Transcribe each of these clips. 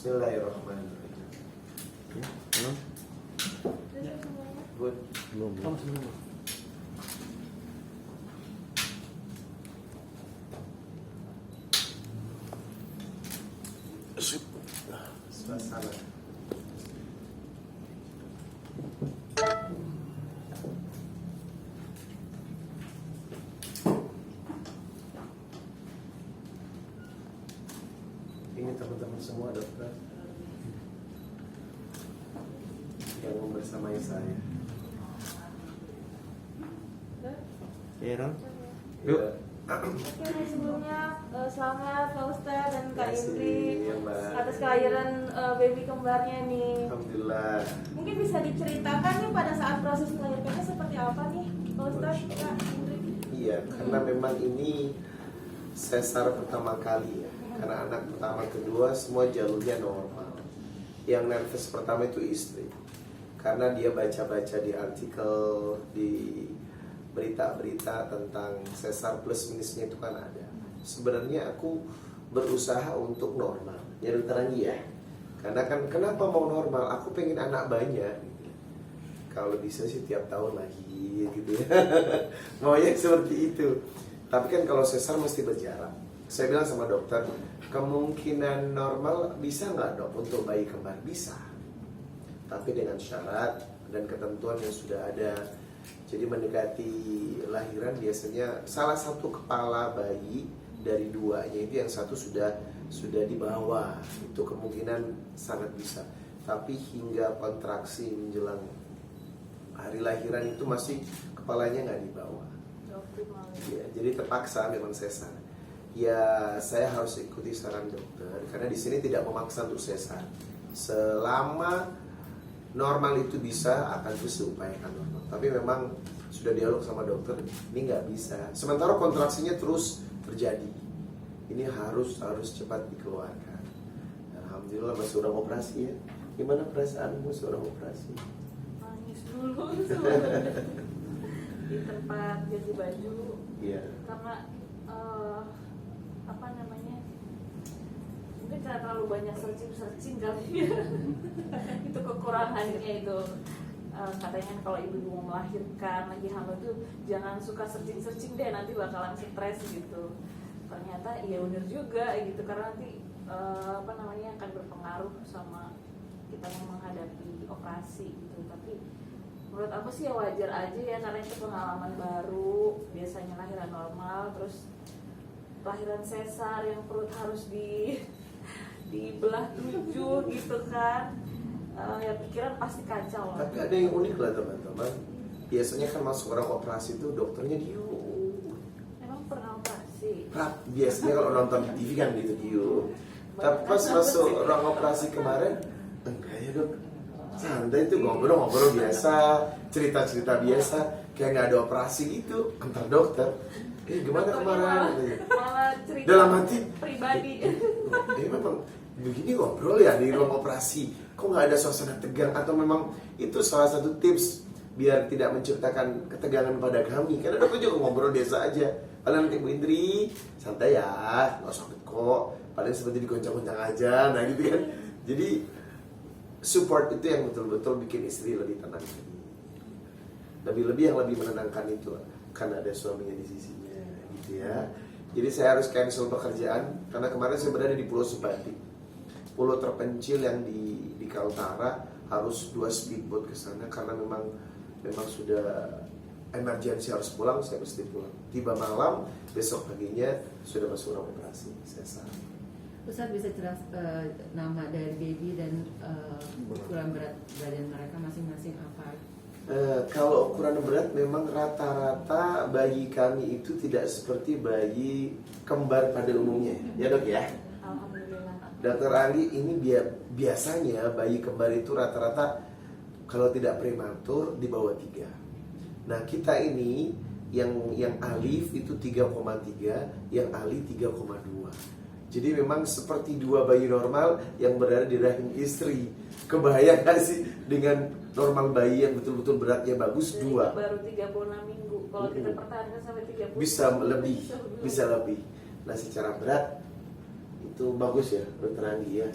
Bismillahirrahmanirrahim. Good. Belum. Suasana. Ini teman-teman semua dokter yang membersamai saya. Iya dong. Yuk. Oke, sebelumnya selamat Pak Ustadz dan Kak Indri Ya, Mbak. atas kelahiran baby kembarnya nih. Alhamdulillah. Mungkin bisa diceritakan nih pada saat proses melahirkannya seperti apa nih Pak Ustadz, Kak Indri? Iya, karena memang ini sesar pertama kali ya. Karena anak pertama kedua semua jalurnya normal. Yang nervous pertama itu istri. Karena dia baca-baca di artikel, di berita-berita tentang sesar plus minusnya itu kan ada. Sebenarnya aku berusaha untuk normal. Ya dokter Anggi ya. Karena kan kenapa mau normal? Aku pengen anak banyak. Kalau bisa sih tiap tahun lagi gitu ya. Maunya seperti itu. Tapi kan kalau sesar mesti berjarak. Saya bilang sama dokter, kemungkinan normal bisa nggak dok untuk bayi kembar? Bisa. Tapi dengan syarat dan ketentuan yang sudah ada. Jadi mendekati lahiran biasanya salah satu kepala bayi dari duanya itu yang satu sudah di bawah. Itu kemungkinan sangat bisa. Tapi hingga kontraksi menjelang hari lahiran itu masih kepalanya nggak di bawah. Ya, jadi terpaksa memang sesar. Ya saya harus ikuti saran dokter karena di sini tidak memaksa untuk sesar. Selama normal itu bisa akan terus diupayakan normal. Tapi memang sudah dialog sama dokter ini nggak bisa. Sementara kontraksinya terus terjadi. Ini harus cepat dikeluarkan. Alhamdulillah masih orang operasi ya. Gimana perasaanmu seorang operasi? Nangis dulu di tempat ganti baju. Iya. Karena apa namanya? Mungkin karena terlalu banyak searching kali ya. Itu kekurangannya itu. Katanya kalau ibu mau melahirkan lagi hamil tuh jangan suka searching deh, nanti bakalan stres gitu. Ternyata iya benar juga gitu, karena nanti apa namanya akan berpengaruh sama kita yang menghadapi operasi gitu. Tapi menurut aku sih ya wajar aja ya, karena itu pengalaman baru. Biasanya lahiran normal, terus lahiran sesar yang perut harus dibelah 7 gitu kan. Ya pikiran pasti kacau lah. Tapi ada yang unik lah teman-teman. Biasanya kan masuk orang operasi itu dokternya Emang pernah operasi? biasanya kalau nonton di TV kan gitu Tapi pas masuk ruang operasi kemarin, enggak ya dok, santai itu ngobrol-ngobrol biasa, cerita-cerita biasa, kayak nggak ada operasi gitu antar dokter. Gimana kemarin? Malah cerita Dalam hati pribadi. Memang begini ngobrol ya di ruang operasi. Kok nggak ada suasana tegang? Atau memang itu salah satu tips biar tidak menciptakan ketegangan pada kami? Karena dokter juga ngobrol biasa aja. Paling nanti Bu Indri santai ya, nggak sakit kok. Paling seperti digoncang-goncang aja, nah gitu kan. Jadi support itu yang betul-betul bikin istri lebih tenang. Lebih-lebih yang lebih menenangkan itu karena ada suaminya di sisinya, gitu ya. Jadi saya harus cancel pekerjaan karena kemarin saya berada di Pulau Sebatik, pulau terpencil yang di Kaltara, harus 2 speedboat ke sana karena memang sudah emergency harus pulang, saya mesti pulang. Tiba malam, besok paginya sudah masuk ruang operasi sesar. Ustadz bisa jelas nama dari baby dan ukuran berat badan mereka masing-masing apa? Kalau ukuran berat memang rata-rata bayi kami itu tidak seperti bayi kembar pada umumnya, ya dok ya. Alhamdulillah. Dokter Ali ini biasanya bayi kembar itu rata-rata kalau tidak prematur di bawah 3. Nah kita ini yang Alif itu 3,3, yang Ali 3,2. Jadi memang seperti 2 bayi normal yang berada di rahim istri. Kebayang gak sih dengan normal bayi yang betul-betul beratnya bagus? Jadi 2. baru 36 minggu. Kalau kita pertahankan sampai 30 bisa lebih. Nah secara berat itu bagus ya dokter Anggi ya.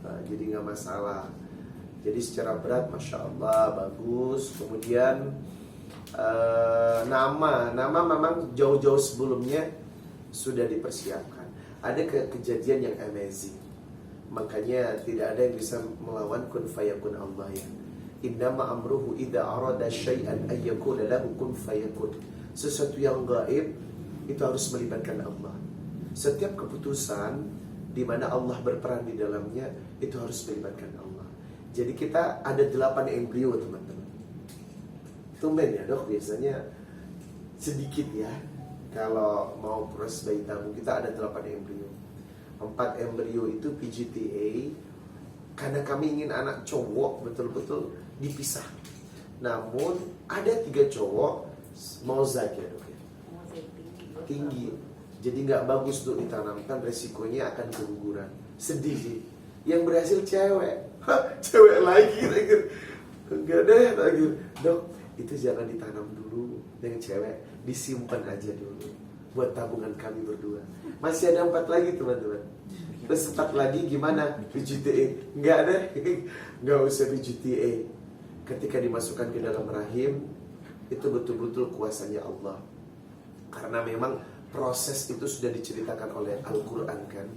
Jadi nggak masalah. Jadi secara berat Masya Allah bagus. Kemudian nama memang jauh-jauh sebelumnya sudah dipersiapkan. Ada kejadian yang amazing. Makanya tidak ada yang bisa melawan kun fayakun Allah ya. Innama amruhu idza arada syai'an ay yaqula lahu kun fayakun. Sesuatu yang gaib itu harus melibatkan Allah. Setiap keputusan di mana Allah berperan di dalamnya itu harus melibatkan Allah. Jadi kita ada 8 embrio teman-teman. Tumben ya dok, biasanya sedikit ya. Kalau mau proses bayi tabung kita ada 8 embrio. 4 embrio itu PGTA. Karena kami ingin anak cowok betul-betul dipisah. Namun ada 3 cowok mozaik ya dok ya. Tinggi. Jadi nggak bagus untuk ditanamkan, resikonya akan keguguran. Sedih sih. Yang berhasil cewek. Cewek lagi. Enggak deh lagi. Dok, itu jangan ditanam dulu dengan cewek, disimpan aja dulu buat tabungan kami berdua. Masih ada 4 lagi teman-teman. Terus 4 lagi gimana? PGTA. Enggak deh. Enggak usah PGTA. Ketika dimasukkan ke dalam rahim, itu betul-betul kuasanya Allah. Karena memang proses itu sudah diceritakan oleh Al-Quran kan.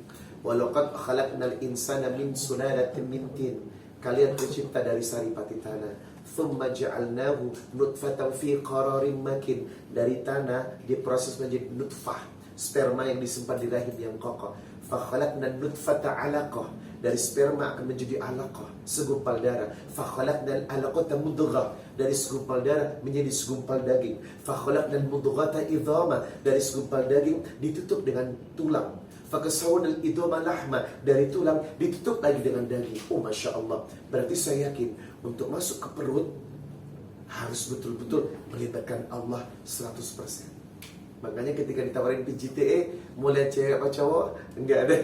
Walaqad khalaqnal insana min sulalatin min tin. Kalian tercipta dari saripati tanah. Thumma ja'alnahu nutfatan fi qararin makin. Dari tanah diproses menjadi nutfah, sperma yang disimpan di rahim yang kokoh. Fa khalaqnan nutfata 'alaqah. Dari sperma akan menjadi alaqah, segumpal darah. Fa khalaqnal 'alaqata mudghah. Dari segumpal darah menjadi segumpal daging. Fa khalaqnal mudghata idhama. Dari segumpal daging ditutup dengan tulang. Fakasawunal idoma lahma. Dari tulang ditutup lagi dengan daging. Oh Masya Allah. Berarti saya yakin untuk masuk ke perut harus betul-betul melibatkan Allah 100%. Makanya ketika ditawarin PGTA, mau lihat cewek apa cowok? Enggak ada.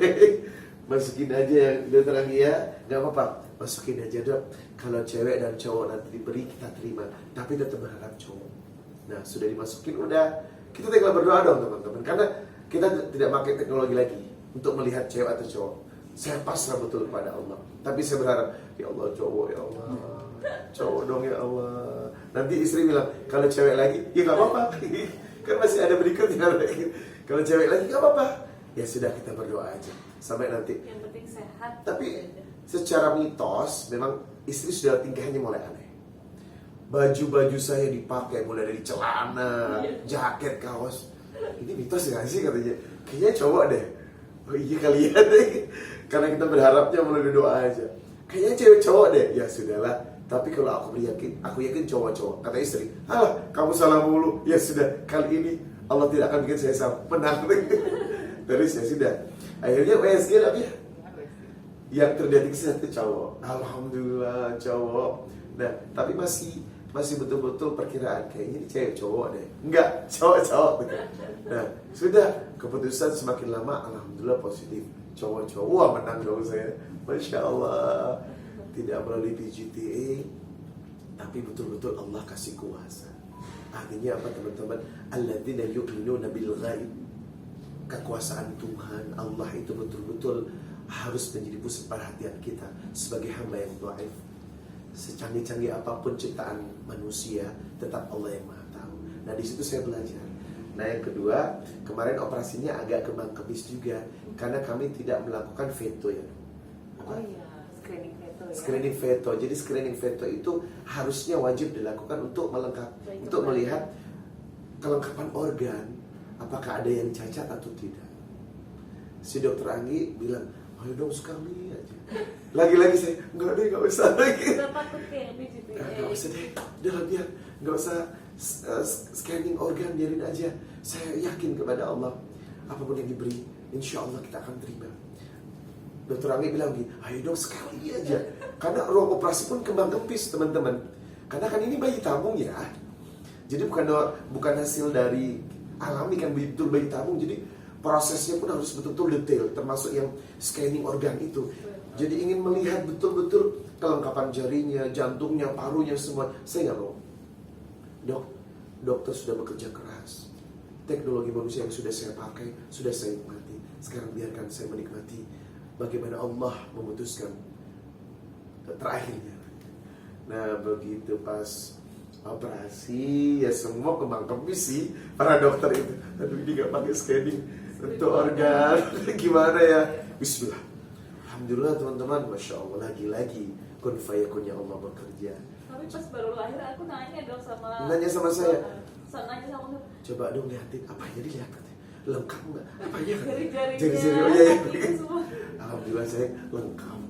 Masukin aja yang udah terang ya. Gak apa-apa, masukin aja dok. Kalau cewek dan cowok nanti diberi kita terima. Tapi tetap berharap cowok. Nah sudah dimasukin udah. Kita tinggal berdoa dong teman-teman. Karena kita tidak pakai teknologi lagi untuk melihat cewek atau cowok. Saya pasrah betul kepada Allah. Tapi saya berharap, ya Allah cowok ya Allah, cowok dong ya Allah. Nanti istri bilang, kalau cewek lagi, ya gak apa-apa. Kan masih ada berikutnya. Kalau cewek lagi gak apa-apa. Ya sudah kita berdoa aja sampai nanti. Yang penting sehat. Tapi secara mitos, memang istri sudah tingkahnya mulai aneh. Baju-baju saya dipakai mulai dari celana, jaket, kaos. Ini mitos gak sih katanya? Kayaknya cowok deh. Oh iya kali ya deh. Karena kita berharapnya melalui doa aja. Kayaknya cewek cowok deh. Ya sudahlah. Tapi kalau aku yakin cowok-cowok. Kata istri, alah kamu salah mulu. Ya sudah, kali ini Allah tidak akan bikin saya salah. Menang. Terus ya sudah. Akhirnya WSG lagi ya. Yang terdeteksi satu cowok. Alhamdulillah cowok. Nah tapi masih betul-betul perkiraan kayaknya ini cewek cowok deh. Enggak, cowok. Nah, sudah keputusan semakin lama alhamdulillah positif. Cowok-cowok, wah menang dong saya. Masya Allah. Tidak melalui PGTA, tapi betul-betul Allah kasih kuasa. Artinya apa teman-teman? Alladzina yu'minuna bil ghaib. Kekuasaan Tuhan Allah itu betul-betul harus menjadi pusat perhatian kita sebagai hamba yang dhaif. Secanggih-canggih apapun ciptaan manusia, tetap Allah yang Maha tahu. Nah di situ saya belajar. Nah yang kedua, kemarin operasinya agak kebang-kebis juga karena kami tidak melakukan veto ya. Oh iya, screening veto ya. Screening veto. Jadi screening veto itu harusnya wajib dilakukan untuk untuk melihat kelengkapan organ, apakah ada yang cacat atau tidak. Si dokter Anggi bilang, ayo dong sekali aja. Lagi-lagi saya, enggak usah lagi. Udah takut kayak PGTA. Enggak usah deh, udah biar. Enggak usah scanning organ, biarin aja. Saya yakin kepada Allah, apapun yang diberi, insya Allah kita akan terima. Dokter Anggi bilang gini, ayo dong sekali aja. Karena ruang operasi pun kembang kempis teman-teman. Karena kan ini bayi tabung ya. Jadi bukan hasil dari alami kan, betul bayi tabung. Jadi prosesnya pun harus betul-betul detail, termasuk yang scanning organ itu. Jadi ingin melihat betul-betul kelengkapan jarinya, jantungnya, parunya, semua. Saya nggak mau. Dokter sudah bekerja keras. Teknologi manusia yang sudah saya pakai, sudah saya nikmati. Sekarang biarkan saya menikmati bagaimana Allah memutuskan terakhirnya. Nah begitu pas operasi ya semua kembang kempis sih para dokter itu. Aduh ini gak pakai scanning untuk organ gimana ya. Bismillah. Alhamdulillah teman-teman, Masya Allah, lagi-lagi kun fayakunnya Allah bekerja. Tapi pas baru lahir aku nanya dong sama Nanya sama saya, nanya sama coba dong liatin, apanya dilihat katanya, lengkap nggak? Apanya? jari-jarinya, Jari-jari, oh iya, iya. gitu semua. Alhamdulillah saya lengkap.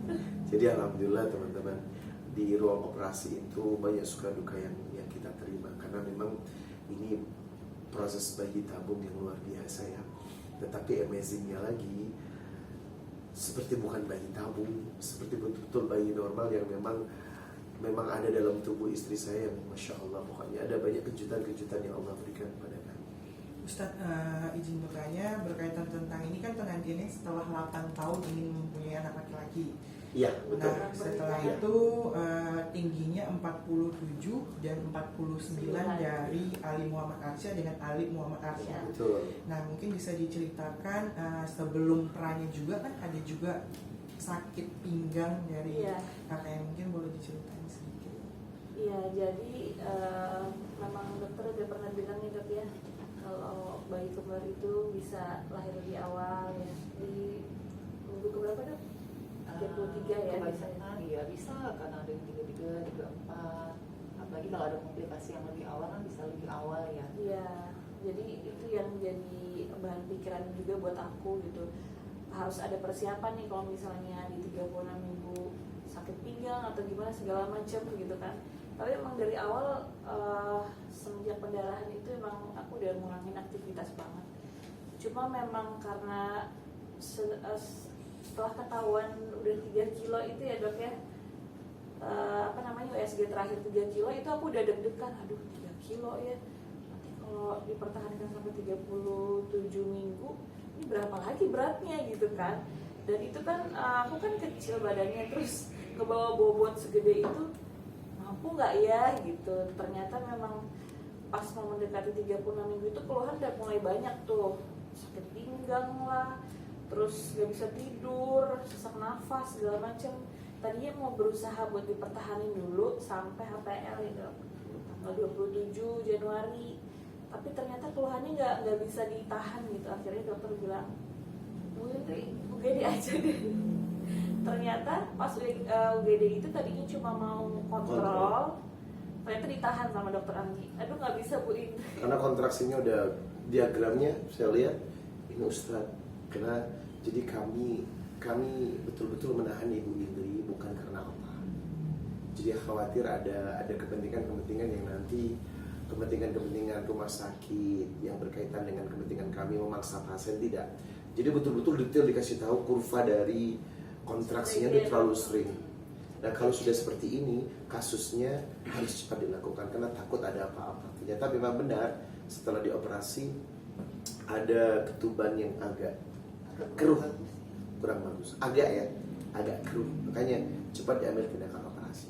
Jadi alhamdulillah teman-teman, di ruang operasi itu banyak suka duka yang kita terima, karena memang ini proses bayi tabung yang luar biasa ya. Tetapi amazingnya lagi, seperti bukan bayi tabung, seperti betul-betul bayi normal yang memang ada dalam tubuh istri saya yang Masya Allah, pokoknya ada banyak kejutan-kejutan yang Allah berikan kepada kami. Ustadz, izin bertanya berkaitan tentang ini kan pengantinnya setelah 8 tahun ingin mempunyai anak laki-laki. Iya, betul. Nah, setelah Ya. itu tingginya 47 dan 49 dari Ali Muhammad Arsyah dengan Ali Muhammad Arsyah. Betul. Nah, mungkin bisa diceritakan sebelum perannya juga kan ada juga sakit pinggang dari Iya. kakak, yang mungkin boleh diceritain sedikit. Iya, jadi memang dokter udah pernah bilang nih dok ya, kalau bayi kembar itu bisa lahir lebih awal ya, di minggu keberapa dok? 33 ya Kebanyakan iya bisa, karena ada yang 33, 34. Apalagi kalau ada komplikasi yang lebih awal kan bisa lebih awal ya. Iya, jadi itu yang jadi bahan pikiran juga buat aku gitu. Harus ada persiapan nih kalau misalnya di 36 minggu sakit pinggang atau gimana segala macam gitu kan. Tapi emang dari awal semenjak pendarahan itu emang aku udah ngurangin aktivitas banget. Cuma memang karena setelah ketahuan udah 3 kilo itu ya dok ya, USG terakhir 3 kilo itu aku udah deg-degan, aduh 3 kilo ya, nanti kalau dipertahankan sampai 37 minggu ini berapa lagi beratnya gitu kan. Dan itu kan aku kan kecil badannya, terus ngebawa bobot segede itu mampu nggak ya gitu. Ternyata memang pas mau mendekati 36 minggu itu keluhan udah mulai banyak tuh, sakit pinggang lah, terus gak bisa tidur, sesak nafas segala macem. Tadinya mau berusaha buat dipertahanin dulu sampai HPL gitu, tanggal 27 Januari, tapi ternyata keluhannya nggak bisa ditahan gitu. Akhirnya dokter bilang, UGD aja deh. Ternyata pas UGD itu tadinya cuma mau kontrol, ternyata ditahan sama dokter Anggi. Aduh nggak bisa Bu ini. Karena kontraksinya udah, diagramnya saya lihat ini Ustadz, karena jadi kami betul-betul menahan Ibu Indri bukan karena apa. Jadi khawatir ada kepentingan yang nanti kepentingan rumah sakit yang berkaitan dengan kepentingan kami memaksa pasien, tidak. Jadi betul-betul detail dikasih tahu kurva dari kontraksinya itu terlalu sering. Dan kalau sudah seperti ini, kasusnya harus cepat dilakukan karena takut ada apa-apa. Ternyata memang benar, setelah dioperasi ada ketuban yang agak keruh, kurang bagus, agak keruh, makanya cepat diambil tindakan operasi.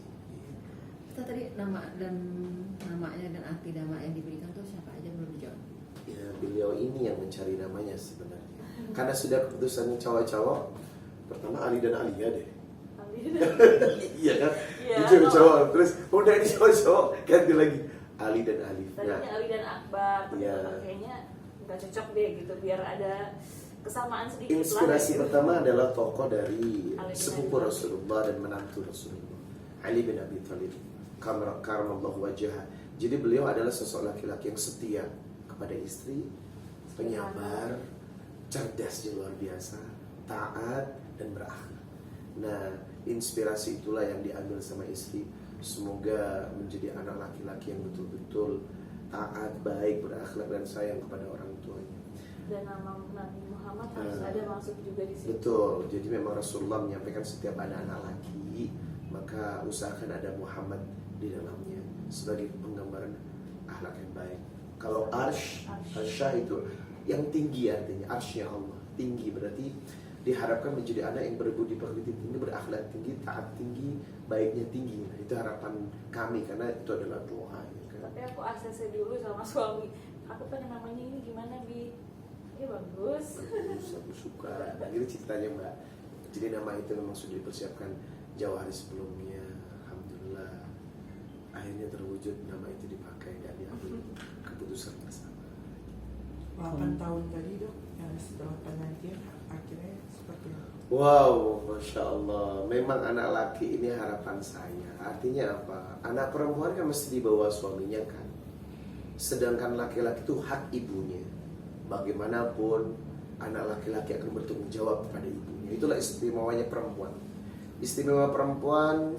Kita tadi namanya dan arti nama yang diberikan tuh siapa aja belum dijawab. Ya, beliau ini yang mencari namanya sebenarnya. Karena sudah keputusannya cowok-cowok, pertama Ali dan Alia deh. Iya kan? Iya. Ini cowok, terus udah ini cowok-cowok ganti lagi Ali dan Alif. Tadinya Ali dan Akbar, tapi Iya. kayaknya nggak cocok deh gitu, biar ada kesamaan sedikit Inspirasi lah. pertama adalah tokoh dari Ali bin sepupu Abi Thalib. Rasulullah dan menantu Rasulullah, Ali bin Abi Thalib karramallahu wajhah. Jadi beliau adalah sosok laki-laki yang setia kepada istri, penyabar, cerdas di luar biasa, taat dan berakhlak. Nah, inspirasi itulah yang diambil sama istri. Semoga menjadi anak laki-laki yang betul-betul taat, baik, berakhlak dan sayang kepada orang tuanya. Dan nama Nabi Muhammad harus ada masuk juga di situ. Betul, jadi memang Rasulullah menyampaikan setiap ada anak laki, maka usahakan ada Muhammad di dalamnya sebagai penggambaran akhlak yang baik. Kalau arsyah itu yang tinggi, artinya arsynya Allah tinggi, berarti diharapkan menjadi anak yang berbudi pekerti tinggi, berakhlak tinggi, taat tinggi, baiknya tinggi. Nah, itu harapan kami karena itu adalah doa. Tapi aku ACC dulu sama suami, aku pengen namanya ini gimana Bi? Ya bagus. Bagus, aku suka. Nah, ini ceritanya Mbak. Jadi nama itu memang sudah dipersiapkan jauh hari sebelumnya. Alhamdulillah akhirnya terwujud, nama itu dipakai dan diambil keputusan bersama. 8 tahun tadi dok, yang setelah penantian akhirnya seperti apa? Wow, Masya Allah. Memang anak laki ini harapan saya. Artinya apa? Anak perempuan kan mesti dibawa suaminya kan. Sedangkan laki-laki itu hak ibunya. Bagaimanapun anak laki-laki akan bertanggung jawab kepada ibunya. Itulah istimewanya perempuan. Istimewa perempuan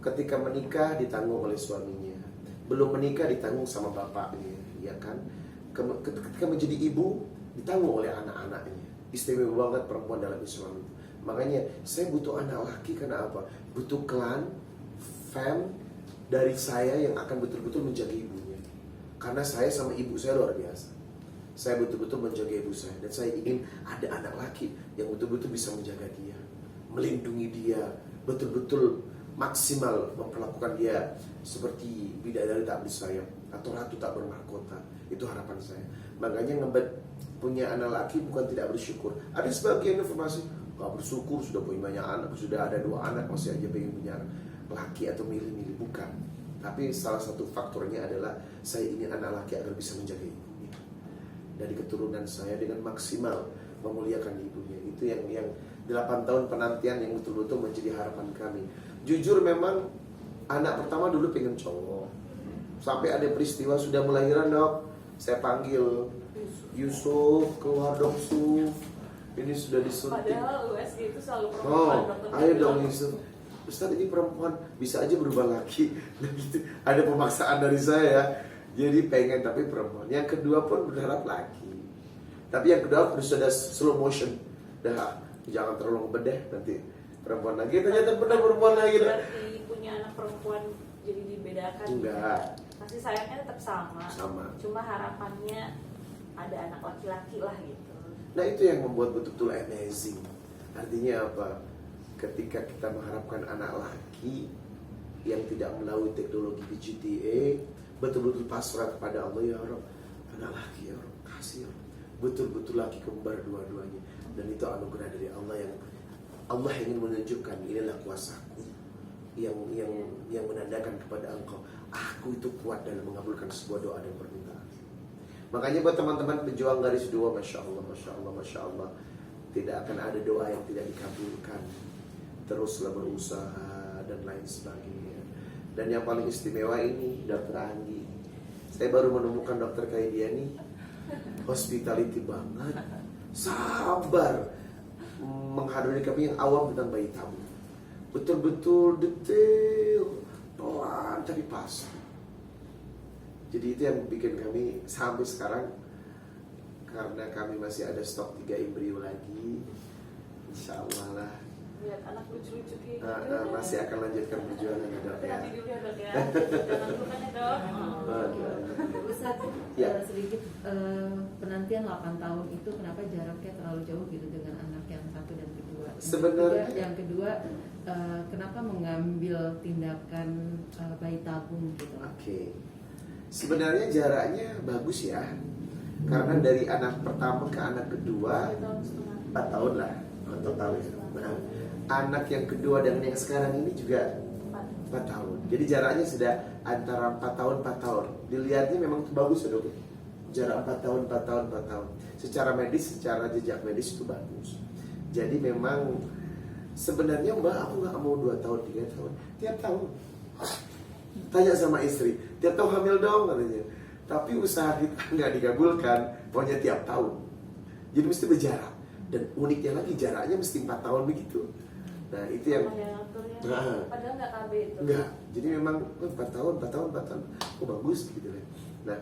ketika menikah ditanggung oleh suaminya. Belum menikah ditanggung sama bapaknya, ya kan? Ketika menjadi ibu ditanggung oleh anak-anaknya. Istimewa banget perempuan dalam Islam. Makanya saya butuh anak laki karena apa? Butuh klan, fam dari saya yang akan betul-betul menjaga ibunya. Karena saya sama ibu saya luar biasa. Saya betul-betul menjaga ibu saya. Dan saya ingin ada anak laki yang betul-betul bisa menjaga dia, melindungi dia, betul-betul maksimal memperlakukan dia seperti bidadari tak bersayap atau ratu tak bermahkota. Itu harapan saya. Makanya punya anak laki bukan tidak bersyukur. Ada sebagian informasi gak bersyukur sudah punya banyak anak, sudah ada 2 anak masih aja pengen punya anak laki atau milih-milih. Bukan. Tapi salah satu faktornya adalah saya ingin anak laki agar bisa menjaga ibunya. Dari keturunan saya dengan maksimal memuliakan ibunya. Itu yang 8 tahun penantian yang betul-betul menjadi harapan kami. Jujur memang anak pertama dulu pengen cowok. Sampai ada peristiwa sudah melahiran dok, saya panggil Yusuf, keluar dok Yusuf. Ini sudah disuntik. Padahal USG itu selalu Oh, perempuan. dokter ayo bilang. dong Yusuf. Ustaz ini perempuan bisa aja berubah laki. Nah, gitu. Ada pemaksaan dari saya. Jadi pengen tapi perempuan. Yang kedua pun berharap laki. Tapi yang kedua harus ada slow motion. Dah jangan terlalu ngebedeh nanti perempuan lagi. Ternyata benar perempuan lagi. Berarti punya anak perempuan jadi dibedakan. Enggak. Kasih sayangnya tetap sama. Sama. Cuma harapannya ada anak laki-laki lah gitu. Nah itu yang membuat betul-betul amazing. Artinya apa? Ketika kita mengharapkan anak laki yang tidak melalui teknologi PGTA, betul-betul pasrah kepada Allah, ya Rabb, anak laki ya Rabb, kasih ya Rabb. Betul-betul laki kembar dua-duanya. Dan itu anugerah dari Allah yang Allah ingin menunjukkan inilah kuasaku yang menandakan kepada engkau, aku itu kuat dalam mengabulkan sebuah doa dan permintaan. Makanya buat teman-teman pejuang garis 2, Masya Allah, Masya Allah, Masya Allah, tidak akan ada doa yang tidak dikabulkan. Teruslah berusaha dan lain sebagainya. Dan yang paling istimewa ini Dr. Andi. Saya baru menemukan dokter kayak dia nih, hospitality banget, sabar menghadapi kami yang awam tentang bayi tabung. Betul-betul detail, pelan tapi pas. Jadi itu yang bikin kami sampai sekarang, karena kami masih ada stok 3 embrio lagi, insya Allah lah Lihat anak lucu-lucu kayak gitu. masih akan lanjutkan perjuangan ya dok Tapi ya. nanti dulu ya dok ya. Jangan dulu kan ya dok. Ustaz, Ya. sedikit penantian 8 tahun itu kenapa jaraknya terlalu jauh gitu dengan anak yang 1 dan kedua? Sebenarnya- Yang kedua, kenapa mengambil tindakan bayi tabung gitu? Oke. Sebenarnya jaraknya bagus ya, karena dari anak pertama ke anak kedua 2 tahun setengah. 4 tahun lah total ya. Nah, anak yang kedua dan yang sekarang ini juga 4 tahun. Jadi jaraknya sudah antara 4 tahun 4 tahun. Dilihatnya memang itu bagus ya dok. Jarak 4 tahun 4 tahun 4 tahun. Secara medis, secara jejak medis itu bagus. Jadi memang sebenarnya Mbak aku nggak mau 2 tahun 3 tahun. Tiap tahun tanya sama istri, tiap tahun hamil dong katanya. Tapi usaha kita nggak dikabulkan, pokoknya tiap tahun. Jadi mesti berjarak. Dan uniknya lagi jaraknya mesti 4 tahun begitu. Nah itu yang Sama yang aturnya. Nah. Padahal nggak KB itu. enggak. Jadi memang 4 tahun, 4 tahun, 4 tahun. Oh bagus gitu kan. Nah,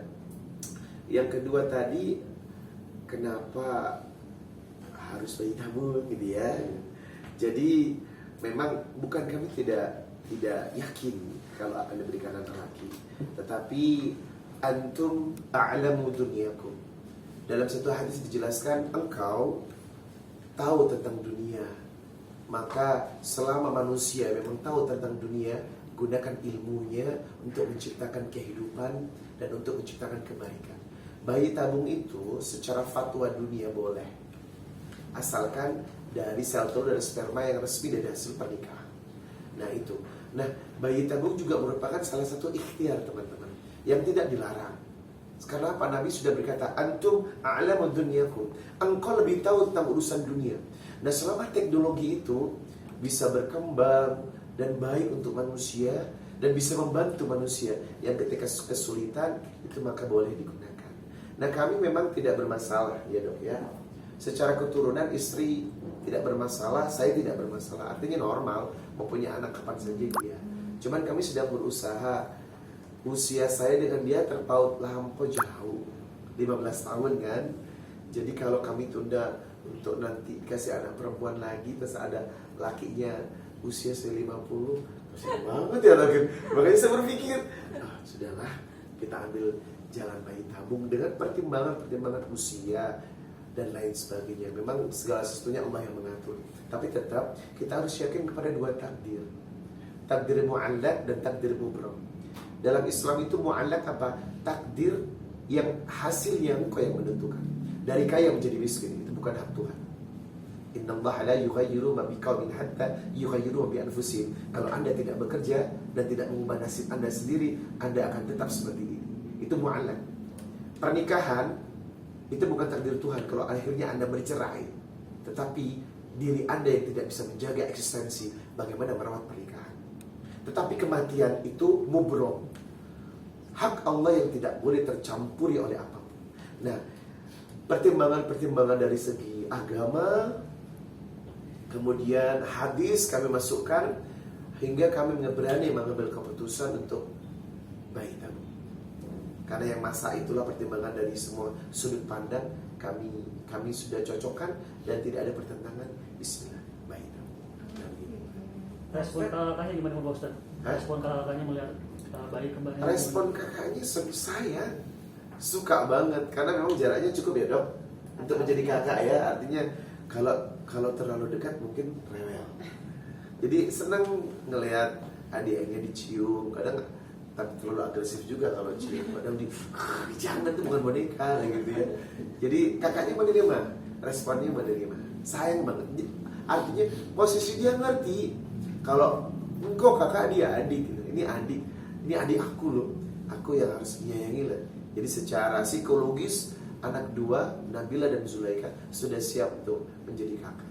yang kedua tadi kenapa harus bayi tabung gitu ya. Jadi memang bukan kami tidak yakin kalau akan diberikan anak laki, tetapi antum a'lamu dunyakum. Dalam satu hadis dijelaskan engkau tahu tentang dunia. Maka selama manusia memang tahu tentang dunia, gunakan ilmunya untuk menciptakan kehidupan dan untuk menciptakan kebaikan. Bayi tabung itu secara fatwa dunia boleh, asalkan dari sel telur dan sperma yang resmi dari hasil pernikahan. Nah itu. Nah, bayi tabung juga merupakan salah satu ikhtiar teman-teman yang tidak dilarang. Karena apa? Nabi sudah berkata, antum a'lamu dunyakum. Engkau lebih tahu tentang urusan dunia. Nah, selama teknologi itu bisa berkembang dan baik untuk manusia dan bisa membantu manusia yang ketika kesulitan itu maka boleh digunakan. Nah, kami memang tidak bermasalah ya dok ya. Secara keturunan istri tidak bermasalah, saya tidak bermasalah. Artinya normal, mau punya anak kapan saja dia. Cuman kami sedang berusaha. Usia saya dengan dia terpaut lampau jauh, 15 tahun kan. Jadi kalau kami tunda untuk nanti kasih anak perempuan lagi, terus ada lakinya usia saya 50, kasihan banget ya lagi. Makanya saya berpikir, sudahlah kita ambil jalan bayi tabung dengan pertimbangan usia dan lain sebagainya. Memang segala sesuatunya Allah yang mengatur. Tapi tetap kita harus yakin kepada dua takdir. Takdir mu'allaq dan takdir mubram. Dalam Islam itu mu'allaq apa? Takdir yang hasilnya engkau yang menentukan. Dari kaya menjadi miskin, itu bukan hak Tuhan. Innallaha la yughayyiru ma biqaumin hatta yughayyiru ma bi anfusihim. Kalau Anda tidak bekerja dan tidak mengubah nasib Anda sendiri, Anda akan tetap seperti ini. Itu mu'allaq. Pernikahan itu bukan takdir Tuhan kalau akhirnya Anda bercerai. Tetapi diri Anda yang tidak bisa menjaga eksistensi, bagaimana merawat pernikahan. Tetapi kematian itu mubrom, hak Allah yang tidak boleh tercampuri oleh apapun. Nah, pertimbangan-pertimbangan dari segi agama, kemudian hadis kami masukkan, hingga kami berani mengambil keputusan untuk bayi tabung. Karena yang masa itulah pertimbangan dari semua sudut pandang kami sudah cocokkan dan tidak ada pertentangan. Bismillah, bayi tabung. Respon kakaknya gimana Pak Ustaz? Respon kakaknya melihat bayi kembali? Respon kakaknya saya suka banget karena memang jaraknya cukup ya dok untuk menjadi kakak ya. Artinya kalau terlalu dekat mungkin rewel. Jadi senang ngelihat adiknya dicium. Kadang tapi terlalu agresif juga kalau cium. Kadang jangan, itu bukan boneka gitu ya. Jadi kakaknya menerima, responnya menerima, sayang banget. Artinya posisi dia ngerti kalau engkau kakak, dia adik gitu. Ini adik aku loh, aku yang harus menyayangi lah. Jadi secara psikologis anak dua, Nabila dan Zulaika, sudah siap untuk menjadi kakak.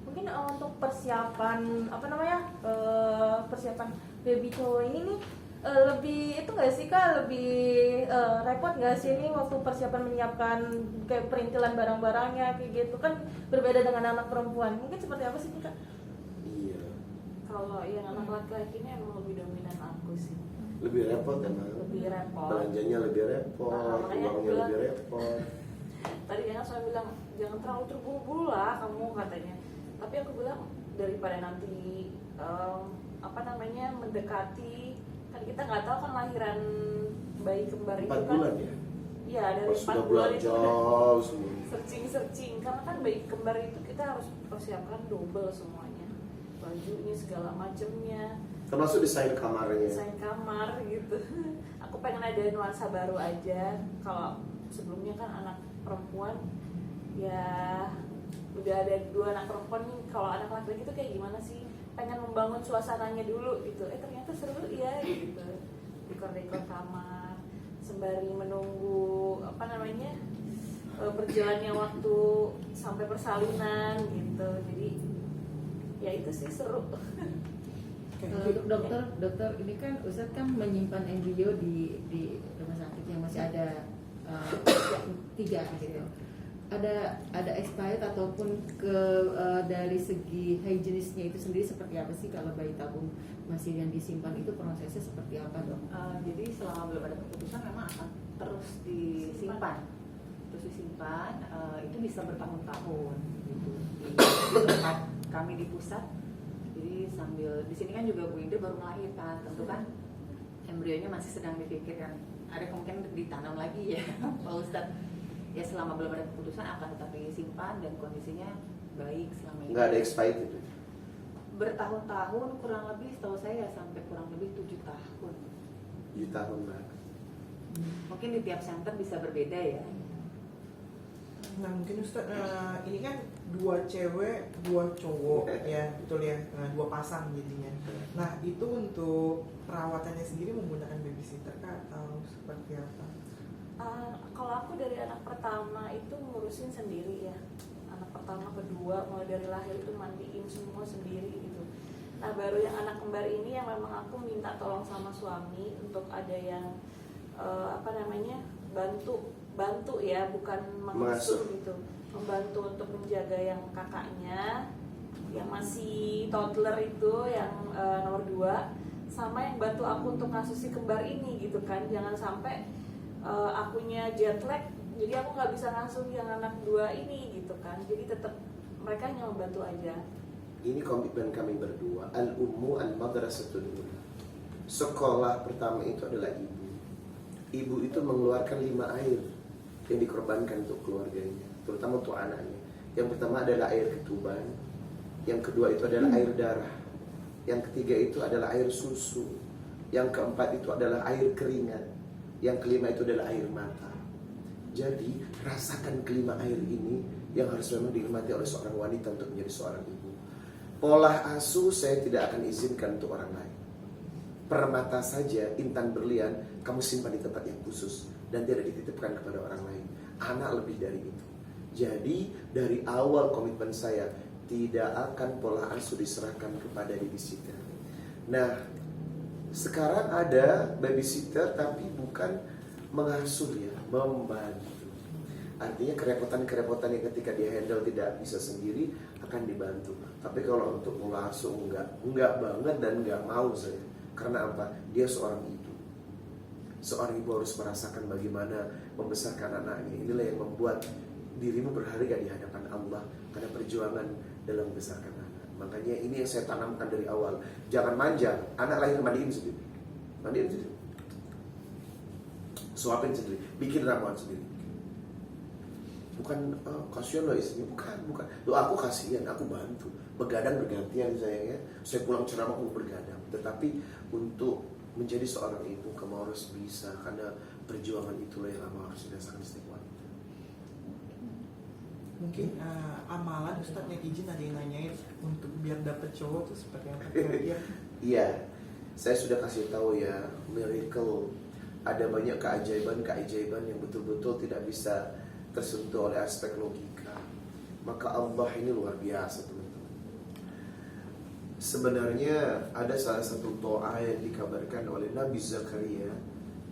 Mungkin untuk persiapan persiapan baby cowok ini nih lebih itu nggak sih kak, lebih repot nggak sih ini waktu persiapan menyiapkan kayak perintilan barang-barangnya kayak gitu kan, berbeda dengan anak perempuan. Mungkin seperti apa sih kak? Iya. Kalau yang anak laki-laki ini emang lebih dominan aku sih. Lebih repot emang. Lebih repot. Belanjanya lebih repot, makanya aku uangnya bilang, lebih repot. Tadi kan saya bilang jangan terlalu terburu-buru lah kamu katanya. Tapi aku bilang daripada nanti mendekati, kan kita nggak tahu kan lahiran bayi kembar itu 4 kan. bulan ya? Iya, dari Pas 4 sudah bulan bulan itu jauh semua. searching karena kan bayi kembar itu kita harus persiapkan double semuanya, bajunya segala macemnya, Termasuk desain kamarnya. desain kamar gitu. Aku pengen ada nuansa baru aja. Kalau sebelumnya kan anak perempuan ya udah ada 2 anak perempuan nih, kalau anak laki-laki itu kayak gimana sih, pengen membangun suasananya dulu gitu. Ternyata seru ya gitu, dekor-dekor kamar sembari menunggu berjalannya waktu sampai persalinan gitu. Jadi ya itu sih seru. Dokter ini kan Ustadz kan menyimpan embrio di rumah sakit yang masih ada 3 gitu. Ada expired ataupun dari segi higienisnya itu sendiri seperti apa sih kalau bayi tabung masih yang disimpan itu prosesnya seperti apa dok? Jadi selama belum ada keputusan memang akan terus disimpan, itu bisa bertahun-tahun gitu. Di tempat kami di pusat, jadi sambil di sini kan juga Bu Indri baru melahirkan, tentu kan embrionya masih sedang dipikirkan, ada kemungkinan ditanam lagi ya Pak Ustadz. Ya selama belum ada keputusan akan tetap disimpan dan kondisinya baik selama ini. Nggak ada expired itu? Bertahun-tahun, kurang lebih setahu saya sampai kurang lebih 7 tahun. 7 tahun Mbak. Mungkin di tiap center bisa berbeda ya. Nah mungkin Ustaz, ini kan 2 cewek, 2 cowok ya, betul ya, 2 pasang jadinya. Nah itu untuk perawatannya sendiri menggunakan babysitter kah atau seperti apa? Kalau aku dari anak pertama itu ngurusin sendiri ya. Anak pertama, kedua, mulai dari lahir itu mandiin semua sendiri gitu. Nah baru yang anak kembar ini yang memang aku minta tolong sama suami untuk ada yang bantu ya, bukan mengasuh gitu, membantu untuk menjaga yang kakaknya yang masih toddler itu yang nomor 2, sama yang bantu aku untuk ngasuh si kembar ini gitu kan. Jangan sampai akunya jet lag jadi aku nggak bisa ngasuh yang anak 2 ini gitu kan. Jadi tetap mereka hanya membantu aja. Ini komitmen kami berdua. Al-ummu al-madrasatul ula. Sekolah pertama itu adalah ibu. Ibu itu mengeluarkan 5 air yang dikorbankan untuk keluarganya, terutama untuk anaknya. Yang pertama adalah air ketuban, yang kedua itu adalah air darah, yang ketiga itu adalah air susu, yang keempat itu adalah air keringat, yang kelima itu adalah air mata. Jadi rasakan kelima air ini yang harus memang dinikmati oleh seorang wanita untuk menjadi seorang ibu. Pola asuh saya tidak akan izinkan untuk orang lain. Permata saja, intan berlian, kamu simpan di tempat yang khusus dan tidak dititipkan kepada orang lain. Anak lebih dari itu. Jadi dari awal komitmen saya, tidak akan pola asuh diserahkan kepada babysitter. Nah, sekarang ada babysitter tapi bukan mengasuh ya, membantu. Artinya kerepotan-kerepotan yang ketika dia handle tidak bisa sendiri akan dibantu. Tapi kalau untuk mengasuh enggak banget dan enggak mau saya. Karena apa? Dia seorang ibu. Seorang ibu harus merasakan bagaimana membesarkan anaknya. Inilah yang membuat dirimu berharga di hadapan Allah karena perjuangan dalam membesarkan anak. Makanya ini yang saya tanamkan dari awal. Jangan manja. Anak lahir mandiin sendiri. Mandiin sendiri. Suapin sendiri. Bikin ramuan sendiri. Bukan kasihan loh istrinya. Bukan. Loh aku kasihan, aku bantu. Begadang bergantian sayangnya. Saya pulang ceramah aku bergadang. Tetapi untuk menjadi seorang ibu kamu harus bisa, karena perjuangan itulah yang kamu harus dirasakan setiap wanita. Mungkin amalan Ustaz, netizen ada yang nanyain untuk biar dapet cowok itu seperti apa? Iya, saya sudah kasih tahu ya, miracle. Ada banyak keajaiban yang betul-betul tidak bisa tersentuh oleh aspek logika. Maka Allah ini luar biasa teman-teman. Sebenarnya ada salah satu doa yang dikabarkan oleh Nabi Zakaria,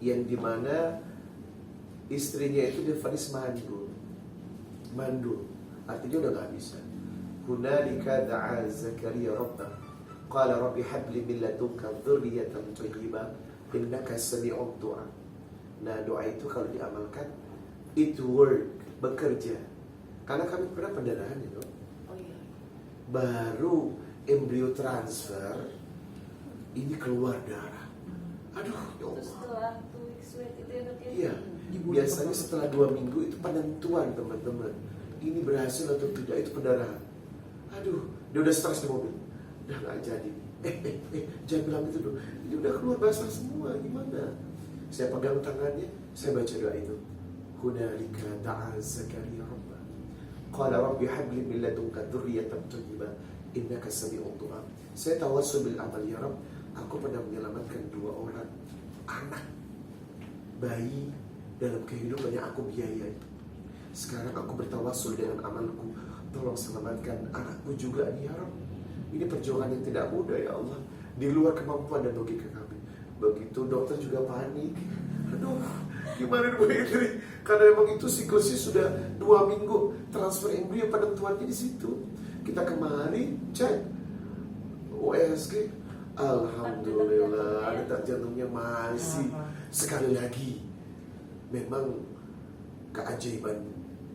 yang dimana istrinya itu divonis mandul, artinya udah gak bisa. Hunalika da'a Zakaria rabbah, qala rabbi habli min ladunka dzurriyyatan thayyibah innaka sami'ud du'a. Nah doa itu kalau diamalkan itu work, bekerja. Karena kami pernah pendarahan itu. Oh iya. Baru embrio transfer ini keluar darah. Aduh, ya Terus Allah. setelah 2 weeks wait itu ya dok ya? Iya. Biasanya setelah 2 minggu itu penentuan teman-teman. Ini berhasil atau tidak, itu pendarahan. Aduh, dia udah stres di mobil. Udah gak jadi. Jangan bilang itu dong. Ini udah keluar basah semua, gimana? Saya pegang tangannya, saya baca doa itu. Hunalika da'a Zakaria rabbah. Qala rabbi habli min ladunka dzurriyyatan thayyibah innaka sami'ud du'a. Saya tawassul bil amal ya Rabb. Aku pernah menyelamatkan 2 orang anak bayi dalam kehidupan yang aku biayai. Sekarang aku bertawassul dengan amalku, tolong selamatkan anakku juga nih ya Rabb. Ini perjuangan yang tidak mudah ya Allah, di luar kemampuan dan logika kami. Begitu dokter juga panik. Aduh, gimana Bu Idri? Karena memang itu siklusnya sudah 2 minggu, transfer embrio penentuannya di situ. Kita kemari cek USG, alhamdulillah detak jantungnya masih. Sekali lagi, memang keajaiban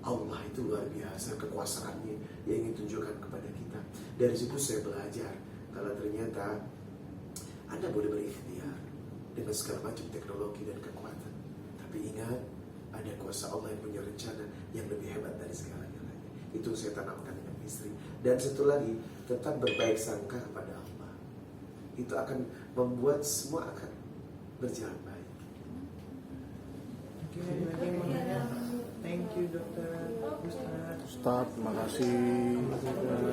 Allah itu luar biasa, kekuasaannya yang ingin tunjukkan kepada kita. Dari situ saya belajar kalau ternyata Anda boleh berikhtiar dengan segala macam teknologi dan kekuatan, tapi ingat ada kuasa Allah yang punya rencana yang lebih hebat dari segalanya lainnya. Itu saya tanamkan dengan istri. Dan satu lagi, tetap berbaik sangka kepada Allah. Itu akan membuat semua akan berjalan baik. Mungkin ada lagi yang mau nanya. Thank you dokter. Ustadz, terima kasih.